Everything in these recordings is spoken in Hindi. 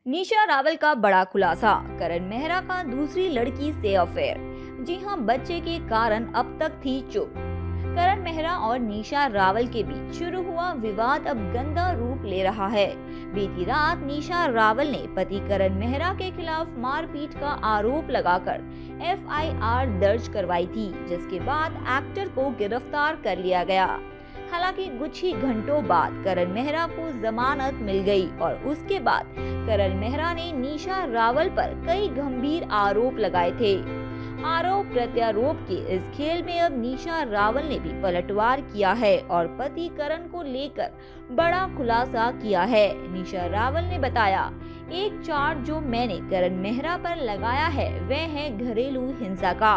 निशा रावल का बड़ा खुलासा, करण मेहरा का दूसरी लड़की से अफेयर। जी हाँ, बच्चे के कारण अब तक थी चुप। करण मेहरा और निशा रावल के बीच शुरू हुआ विवाद अब गंदा रूप ले रहा है। बीती रात निशा रावल ने पति करण मेहरा के खिलाफ मारपीट का आरोप लगाकर एफआईआर दर्ज करवाई थी, जिसके बाद एक्टर को गिरफ्तार कर लिया गया। हालांकि कुछ ही घंटों बाद करण मेहरा को जमानत मिल गई और उसके बाद करण मेहरा ने निशा रावल पर कई गंभीर आरोप लगाए थे। आरोप प्रत्यारोप के इस खेल में अब निशा रावल ने भी पलटवार किया है और पति करण को लेकर बड़ा खुलासा किया है। निशा रावल ने बताया, एक चार्ज जो मैंने करण मेहरा पर लगाया है वह है घरेलू हिंसा का।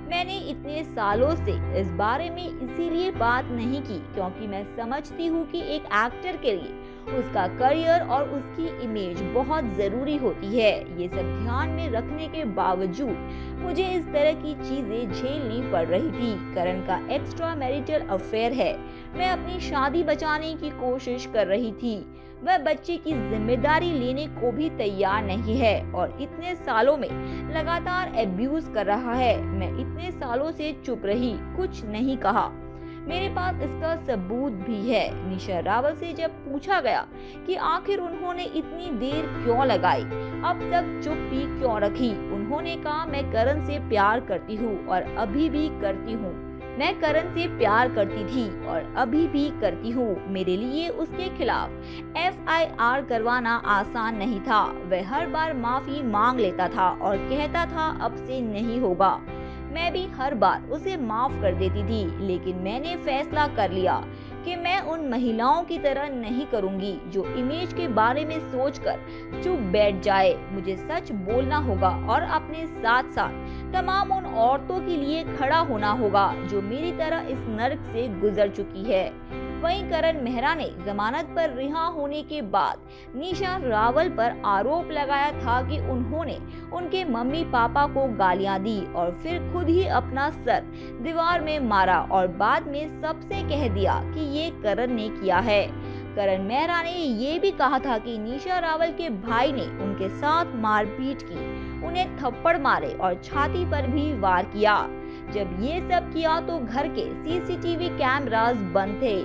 मैंने इतने सालों से इस बारे में इसीलिए बात नहीं की क्योंकि मैं समझती हूँ कि एक एक्टर के लिए उसका करियर और उसकी इमेज बहुत जरूरी होती है। ये सब ध्यान में रखने के बावजूद मुझे इस तरह की चीजें झेलनी पड़ रही थी। करण का एक्स्ट्रा मैरिटल अफेयर है। मैं अपनी शादी बचाने की कोशिश कर रही थी। वह बच्चे की जिम्मेदारी लेने को भी तैयार नहीं है और इतने सालों में लगातार एब्यूज कर रहा है। मैं इतने सालों से चुप रही, कुछ नहीं कहा। मेरे पास इसका सबूत भी है। निशा रावल से जब पूछा गया कि आखिर उन्होंने इतनी देर क्यों लगाई, अब तक चुप्पी क्यों रखी, उन्होंने कहा, मैं करण से प्यार करती हूँ और अभी भी करती हूँ। मैं करण से प्यार करती थी और अभी भी करती हूँ। मेरे लिए उसके खिलाफ एफआईआर करवाना आसान नहीं था। वह हर बार माफी मांग लेता था और कहता था अब से नहीं होगा। मैं भी हर बार उसे माफ कर देती थी, लेकिन मैंने फैसला कर लिया कि मैं उन महिलाओं की तरह नहीं करूंगी जो इमेज के बारे में सोचकर चुप बैठ जाए। मुझे सच बोलना होगा और अपने साथ साथ तमाम उन औरतों के लिए खड़ा होना होगा जो मेरी तरह इस नर्क से गुजर चुकी है। वहीं करण मेहरा ने जमानत पर रिहा होने के बाद निशा रावल पर आरोप लगाया था कि उन्होंने उनके मम्मी पापा को गालियां दी और फिर खुद ही अपना सर दीवार में मारा और बाद में सबसे कह दिया कि ये करण ने किया है। करण मेहरा ने ये भी कहा था कि निशा रावल के भाई ने उनके साथ मारपीट की, उन्हें थप्पड़ मारे और छाती पर भी वार किया। जब ये सब किया तो घर के सीसीटीवी कैमरास बंद थे।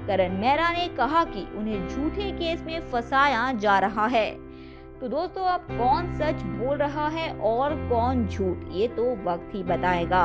करण मेहरा ने कहा कि उन्हें झूठे केस में फंसाया जा रहा है। तो दोस्तों, अब कौन सच बोल रहा है और कौन झूठ, ये तो वक्त ही बताएगा।